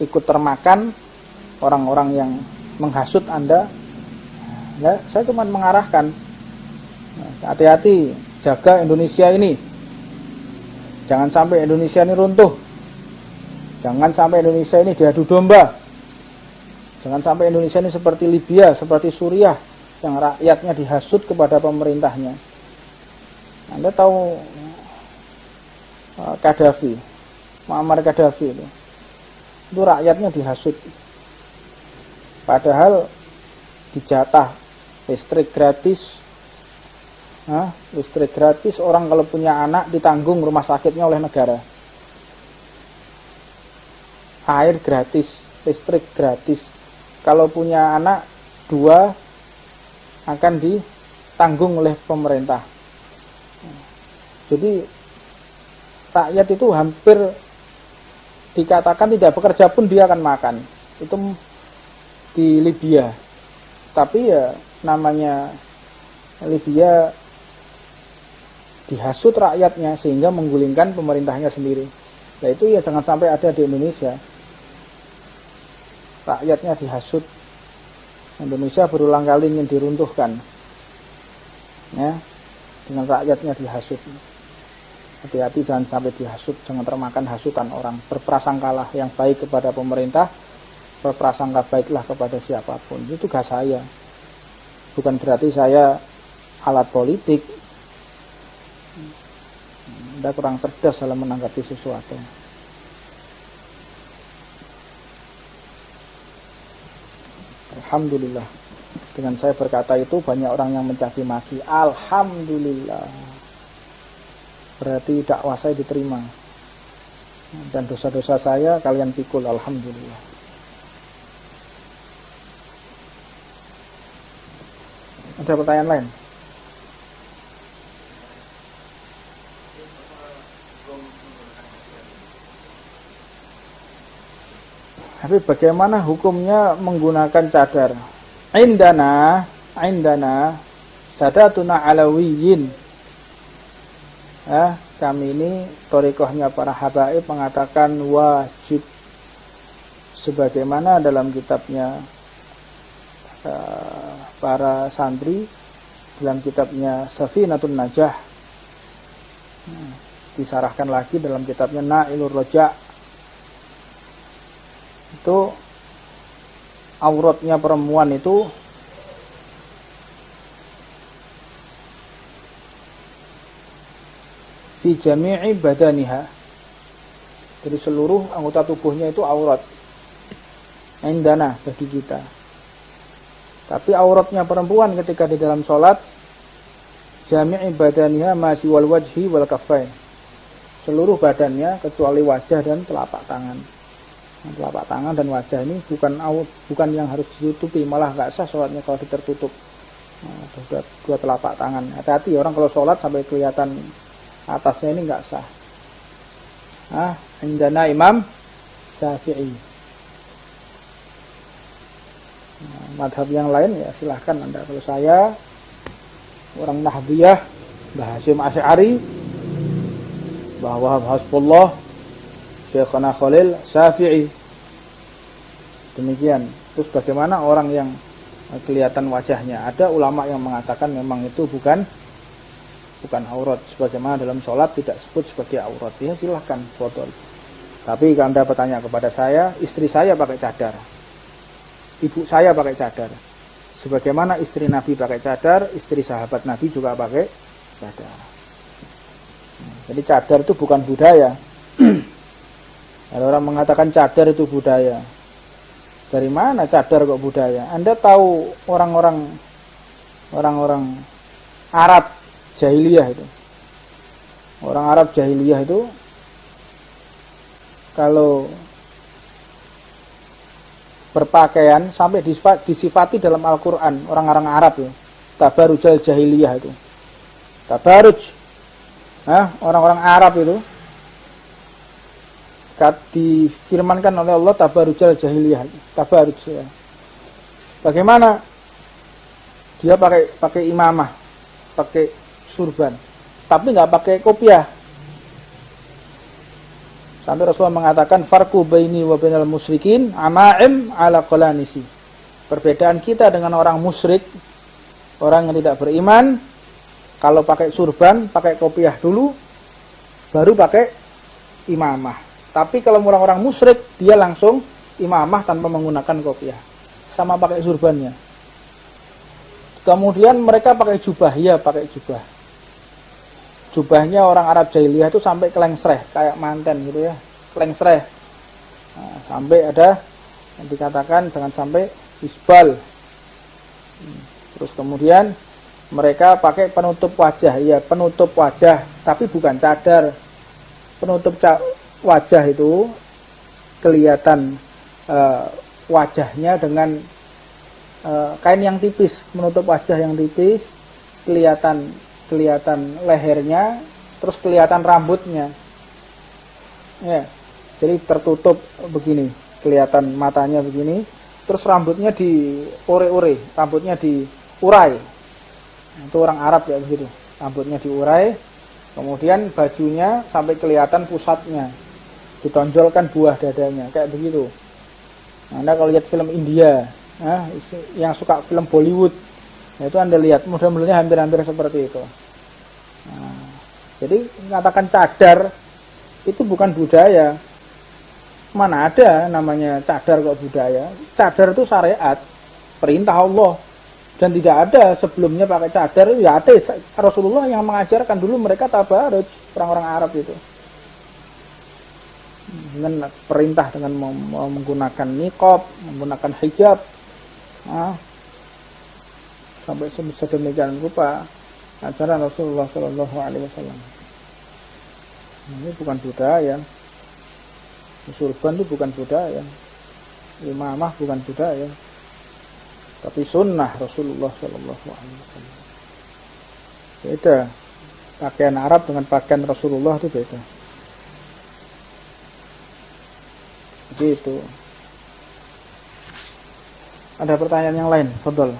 ikut termakan orang-orang yang menghasut Anda. Ya, saya cuma mengarahkan, hati-hati, jaga Indonesia ini, jangan sampai Indonesia ini runtuh, jangan sampai Indonesia ini diadu domba, jangan sampai Indonesia ini seperti Libya, seperti Suriah, yang rakyatnya dihasut kepada pemerintahnya. Anda tahu Gaddafi, Muammar Gaddafi itu rakyatnya dihasut, padahal dijatah listrik gratis. Listrik gratis, orang kalau punya anak ditanggung rumah sakitnya oleh negara. Air gratis, listrik gratis. Kalau punya anak 2 akan ditanggung oleh pemerintah. Jadi rakyat itu hampir dikatakan tidak bekerja pun dia akan makan. Itu di Libya. Tapi ya namanya Libya dihasut rakyatnya sehingga menggulingkan pemerintahnya sendiri. Nah itu ya jangan sampai ada di Indonesia. Rakyatnya dihasut. Indonesia berulang kali ingin diruntuhkan, ya, dengan rakyatnya dihasut. Hati-hati jangan sampai dihasut, jangan termakan hasutan orang. Berprasangkalah yang baik kepada pemerintah, berprasangka baiklah kepada siapapun. Itu tugas saya. Bukan berarti saya alat politik. Anda kurang cerdas dalam menanggapi sesuatu. Alhamdulillah. Dengan saya berkata itu banyak orang yang mencaci maki. Alhamdulillah. Berarti dakwah saya diterima. Dan dosa-dosa saya kalian pikul. Alhamdulillah. Ada pertanyaan lain? Tapi bagaimana hukumnya menggunakan cadar? Indana sadatuna alawiyin. Kami ini thariqahnya para habaib mengatakan wajib. Sebagaimana dalam kitabnya para santri, dalam kitabnya Safinatun Najah, disarahkan lagi dalam kitabnya Nailur Roja. Itu auratnya perempuan itu fi jami'i badaniha, jadi seluruh anggota tubuhnya itu aurat indana bagi kita. Tapi auratnya perempuan ketika di dalam sholat jami'i badaniha masih wal wajhi wal kaffain, seluruh badannya kecuali wajah dan telapak tangan. Telapak tangan dan wajah ini bukan yang harus ditutupi, malah nggak sah sholatnya kalau ditertutup. Dua telapak tangan. Hati-hati orang kalau sholat sampai kelihatan atasnya ini nggak sah. Indana Imam Syafi'i. Madhab yang lain ya silahkan Anda. Kalau saya orang Nahdiyah, Mbah Hasyim Asy'ari, Mbah Wahab Hasbullah, Syekhana Khalil Syafi'i. Demikian. Terus bagaimana orang yang kelihatan wajahnya? Ada ulama yang mengatakan memang itu bukan aurat. Sebagaimana dalam sholat tidak sebut sebagai aurat. Ya silahkan botol. Tapi kalau Anda bertanya kepada saya, istri saya pakai cadar, ibu saya pakai cadar. Sebagaimana istri Nabi pakai cadar, istri sahabat Nabi juga pakai cadar. Jadi cadar itu bukan budaya. Ada orang mengatakan cadar itu budaya. Dari mana cadar kok budaya? Anda tahu orang-orang Arab jahiliyah itu. Orang Arab jahiliyah itu kalau berpakaian sampai disifati dalam Al-Quran orang-orang Arab ya. Tabarujal jahiliyah itu. Tabaruj. Orang-orang Arab itu difirmankan oleh Allah tabarujal jahiliyah. Tabaruj ya. Bagaimana? Dia pakai imamah, pakai surban, tapi nggak pakai kopiah. Sampai Rasulullah mengatakan farqu baini wa bainal musyrikin ama'im ala qalanisi. Perbedaan kita dengan orang musyrik, orang yang tidak beriman, kalau pakai surban, pakai kopiah dulu, baru pakai imamah. Tapi kalau orang-orang musyrik, dia langsung imamah tanpa menggunakan kopiah, sama pakai surbannya. Kemudian mereka pakai jubah, ya pakai jubah. Jubahnya orang Arab jahiliyah itu sampai kelengsreh, kayak manten gitu ya, kelengsreh. Nah, sampai ada yang dikatakan jangan sampai isbal. Terus kemudian mereka pakai penutup wajah, ya penutup wajah, tapi bukan cadar. Penutup wajah itu kelihatan wajahnya dengan kain yang tipis, menutup wajah yang tipis, kelihatan lehernya, terus kelihatan rambutnya. Ya, jadi tertutup begini, kelihatan matanya begini, terus rambutnya diure-ure, rambutnya diurai. Itu orang Arab ya begitu, rambutnya diurai, kemudian bajunya sampai kelihatan pusatnya, ditonjolkan buah dadanya, kayak begitu. Anda kalau lihat film India, yang suka film Bollywood, itu Anda lihat model-modelnya hampir-hampir seperti itu. Nah, jadi mengatakan cadar itu bukan budaya. Mana ada namanya cadar kok budaya? Cadar itu syariat, perintah Allah, dan tidak ada sebelumnya pakai cadar. Ya ada Rasulullah yang mengajarkan, dulu mereka tabaruj, orang-orang Arab itu dengan perintah dengan menggunakan niqab, menggunakan hijab. Sampai sedemikian rupa ajaran Rasulullah Shallallahu Alaihi Wasallam. Ini bukan budaya. Surban itu bukan budaya. Imamah bukan budaya. Tapi sunnah Rasulullah Shallallahu Alaihi Wasallam. Beda. Pakaian Arab dengan pakaian Rasulullah itu beda. Begitu. Ada pertanyaan yang lain? Fadhol.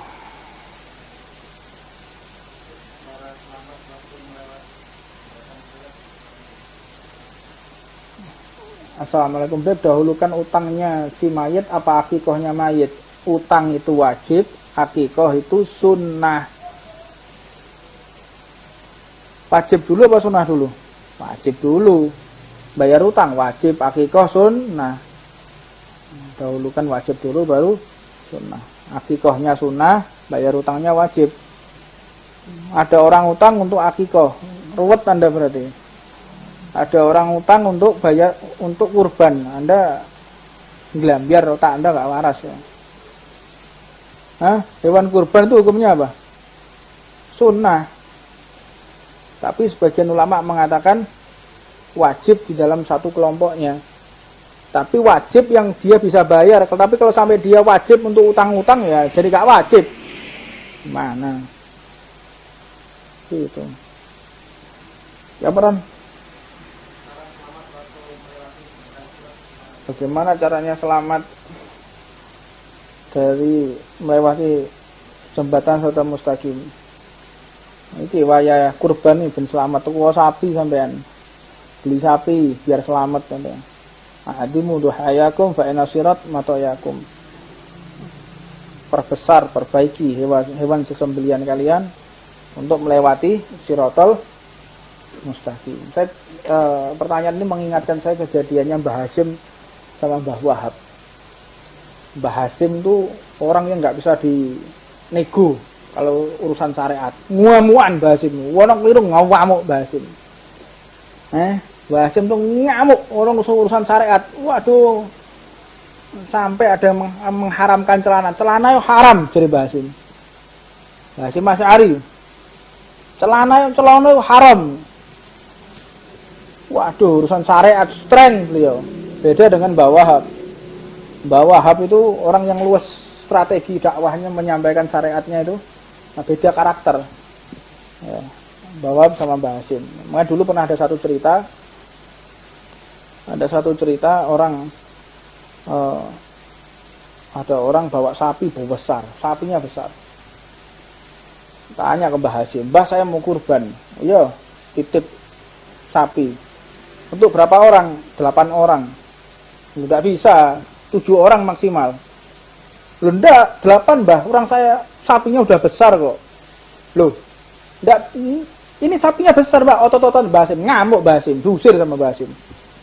Assalamualaikum. Dahulukan utangnya si mayit apa akikohnya mayit? Utang itu wajib, akikoh itu sunnah. Wajib dulu apa sunnah dulu? Wajib dulu. Bayar utang wajib, akikoh sunnah. Dahulukan wajib dulu baru sunnah. Akikohnya sunnah, bayar utangnya wajib. Ada orang utang untuk akikoh, ruwet Anda berarti. Ada orang utang untuk bayar, untuk kurban, Anda biar otak Anda nggak waras ya. Hewan kurban itu hukumnya apa? Sunnah. Tapi sebagian ulama mengatakan wajib di dalam satu kelompoknya. Tapi wajib yang dia bisa bayar. Tapi kalau sampai dia wajib untuk utang-utang ya jadi gak wajib. Mana? Gitu. Ya peran. Bagaimana caranya selamat dari melewati jembatan serta mustaqim? Iki waya kurban ini ben selamat tuku sapi sampean. Beli sapi biar selamat sampean. Adimu duhayakum fa inna sirat matayakum. Perbesar, perbaiki hewan sesembelian kalian untuk melewati siratal mustaqim. Pertanyaan ini mengingatkan saya kejadiannya Mbah Hasyim sama Mbah Wahab. Mbah Hasyim itu orang yang nggak bisa dinego kalau urusan syariat. Nguamuan Mbah Hasyim, wono kliru ngamuk Mbah Hasyim. Mbah Hasyim tuh ngamuk orang urusan syariat. Waduh, sampai ada yang mengharamkan celana. Celana yang haram jadi Mbah Hasyim. Mbah Hasyim Asy'ari. Celana yang haram. Waduh, urusan syariat streng beliau. Beda dengan Mbah Wahab. Mbah Wahab itu orang yang luas strategi dakwahnya, menyampaikan syariatnya itu beda karakter. Ya, Mbah Wahab sama Mbah Hasyim. Makanya dulu pernah ada satu cerita orang ada orang bawa sapi besar, sapinya besar. Tanya ke Mbah Hasyim, "Mbah, saya mau kurban." "Iya, titip sapi." "Untuk berapa orang?" 8 orang. "Enggak bisa, 7 orang maksimal." "Loh, enggak, 8, Mbah. Orang saya sapinya udah besar kok." "Loh, enggak, ini sapinya besar, Mbak." Otot-otot Mbah Hasyim, ngamuk Mbah Hasyim, diusir sama Mbah Hasyim.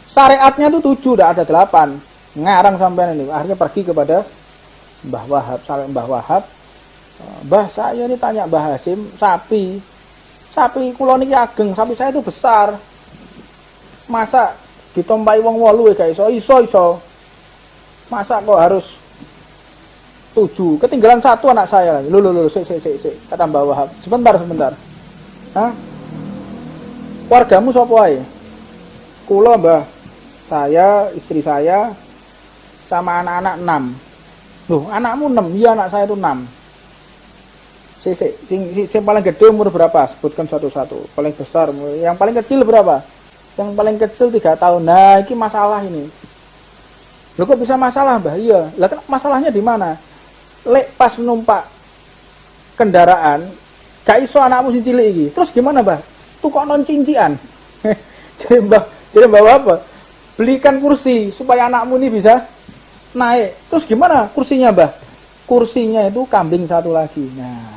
Syariatnya tuh 7, enggak ada 8. Ngarang sampean ini. Akhirnya pergi kepada Mbah Wahab, sampai Mbah Wahab. "Mbah, saya ini tanya Mbah Hasyim, sapi kula niki ageng, sapi saya itu besar. Masa ditompai wong 8 gak iso. Masa kok harus 7? Ketinggalan 1 anak saya." Loh, sik. Kata Mbah Wahab, Sebentar. Hah? "Wargamu sapa ae?" "Kula, Mbah. Saya, istri saya, sama anak-anak 6. "Loh, anakmu 6? Iya, anak saya itu 6. Yang paling gede umur berapa? Sebutkan satu-satu. Paling besar, yang paling kecil berapa? Yang paling kecil 3 tahun. Nah, ini masalah ini." "Loh, kok bisa masalah, Mbah?" "Iya." "Lah, masalahnya di mana?" "Lek pas numpak kendaraan, gak iso anakmu sing cilik iki. Terus gimana, Mbah? Tukokno cincian." Jadi Mbah apa? "Belikan kursi supaya anakmu ini bisa naik." "Terus gimana kursinya, Mbah?" "Kursinya itu kambing 1 lagi." Nah,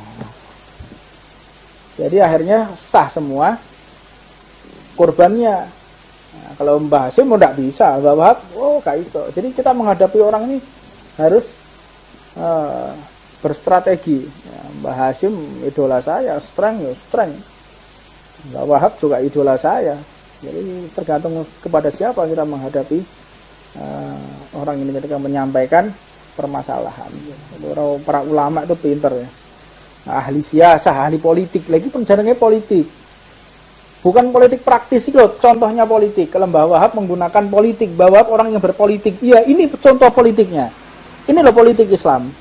jadi akhirnya sah semua kurbannya. Nah, kalau Mbah Hasyim mau tidak bisa, Mbah Wahab, gak iso. Jadi kita menghadapi orang ini harus berstrategi. Ya, Mbah Hasyim idola saya, strength. Mbah Wahab juga idola saya. Jadi tergantung kepada siapa kita menghadapi orang ini ketika menyampaikan permasalahan. Para ulama itu pinter ya. Ahli siasah, ahli politik. Lagi penjarangnya politik. Bukan politik praktis itu, contohnya politik. Kalau Mbah Wahab menggunakan politik, Mbah Wahab orang yang berpolitik. Iya, ini contoh politiknya. Ini loh politik Islam.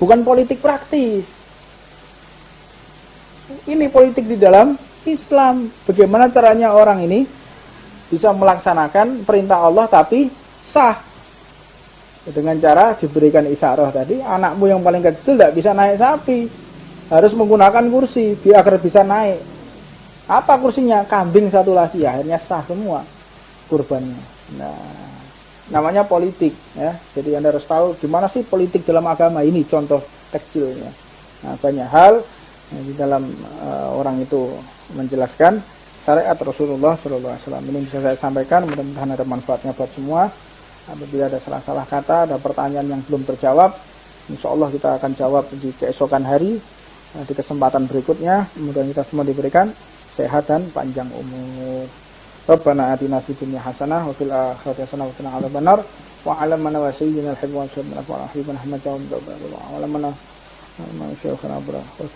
Bukan politik praktis. Ini politik di dalam Islam. Bagaimana caranya orang ini bisa melaksanakan perintah Allah tapi sah. Dengan cara diberikan isyarah tadi, anakmu yang paling kecil tidak bisa naik sapi. Harus menggunakan kursi biar agar bisa naik. Apa kursinya? Kambing 1 lagi. Akhirnya sah semua kurbannya. Nah, namanya politik ya. Jadi Anda harus tahu gimana sih politik dalam agama. Ini contoh kecilnya. Nah, banyak hal di dalam orang itu menjelaskan syariat Rasulullah SAW. Ini bisa saya sampaikan, mudah-mudahan ada manfaatnya buat semua. Apabila ada salah-salah kata, ada pertanyaan yang belum terjawab, insya Allah kita akan jawab di keesokan hari, di kesempatan berikutnya. Mudah-mudahan kita semua diberikan sehat dan panjang umur. Rabbana atina fid dunya hasanah wa fil akhirati hasanah wa qina adzabannar wa 'allamna wa sayyidina al-habib wa sallallahu alaihi wa sallam wa alamana ma syaikhana abra wa